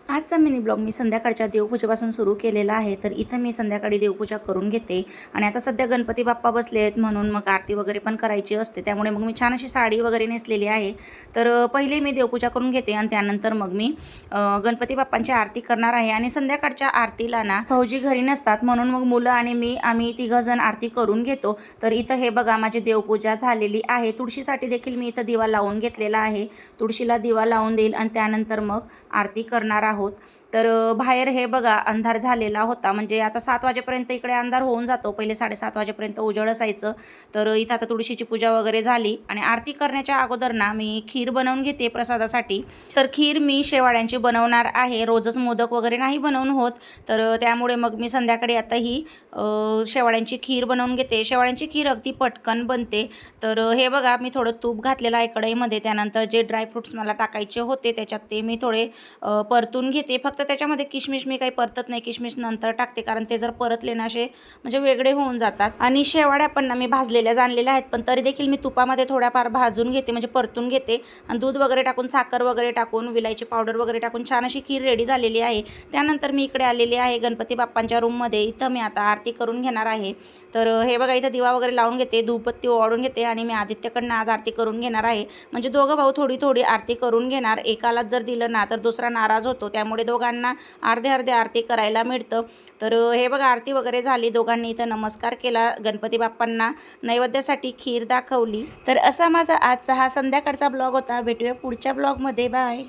आजचा mini blog मी संध्याकाळच्या देवपूजेपासून सुरू केलेला आहे. तर इथं मी संध्याकाळी देवपूजा करून घेते आणि आता सध्या गणपती बाप्पा बसले आहेत म्हणून मग आरती वगैरे पण करायची असते. त्यामुळे मग मी छान अशी साडी वगैरे नेसलेली आहे. तर पहिले मी देवपूजा करून घेते आणि त्यानंतर मग मी गणपती बाप्पांची आरती करणार आहे. आणि संध्याकाळच्या आरतीला ना भाऊजी घरी नसतात म्हणून मग मुलं आणि आम्ही तिघंजण आरती करून घेतो. तर इथं हे बघा माझी देवपूजा झालेली आहे. तुळशीसाठी देखील मी इथं दिवा लावून घेतलेला आहे. तुळशीला दिवा लावून देईल आणि त्यानंतर मग आरती करणार आहोत. तर बाहेर हे बघा अंधार झालेला होता. म्हणजे आता 7 वाजेपर्यंत इकडे अंधार होऊन जातो. पहिले 7:30 वाजेपर्यंत उजेड असायचं. तर इथं आता तुळशीची पूजा वगैरे झाली आणि आरती करण्याच्या अगोदर ना मी खीर बनवून घेते प्रसादासाठी. तर खीर मी शेवाळ्यांची बनवणार आहे. रोजच मोदक वगैरे नाही बनवून होत. तर त्यामुळे मग मी संध्याकाळी आता ही शेवाळ्यांची खीर बनवून घेते. शेवाळ्यांची खीर अगदी पटकन बनते. तर हे बघा मी थोडं तूप घातलेलं आहे कढईमध्ये. त्यानंतर जे ड्रायफ्रूट्स मला टाकायचे होते त्याच्यात ते मी थोडे परतून घेते. फक्त त्याच्यामध्ये किशमिश मी काही परतत नाही. किशमिश नंतर टाकते कारण ते जर परतले ना असे म्हणजे वेगळे होऊन जातात. आणि शेवाळ्या पण ना मी भाजलेल्या आणलेल्या आहेत, पण तरी देखील मी तुपामध्ये थोड्याफार भाजून घेते म्हणजे परतून घेते. आणि दूध वगैरे टाकून साखर वगैरे टाकून विलायची पावडर वगैरे टाकून छान अशी खीर रेडी झालेली आहे. त्यानंतर मी इकडे आलेली आहे गणपती बाप्पांच्या रूममध्ये. इथं मी आता आरती करून घेणार आहे. तर हे बघा इथं दिवा वगैरे लावून घेते, धूपबत्ती ओवाळून घेते आणि मी आदित्यकडनं आज आरती करून घेणार आहे. म्हणजे दोघं भाऊ थोडी थोडी आरती करून घेणार. एकालाच जर दिलं ना तर दुसरा नाराज होतो. त्यामुळे दोघांना अर्धे अर्धे आरती करायला मिळतं. तर हे बघा आरती वगैरे झाली. दोघांनी इथं नमस्कार केला गणपती बाप्पांना. नैवेद्यासाठी खीर दाखवली. तर असा माझा आजचा हा संध्याकाळचा ब्लॉग होता. भेटूया पुढच्या ब्लॉगमध्ये. बाय.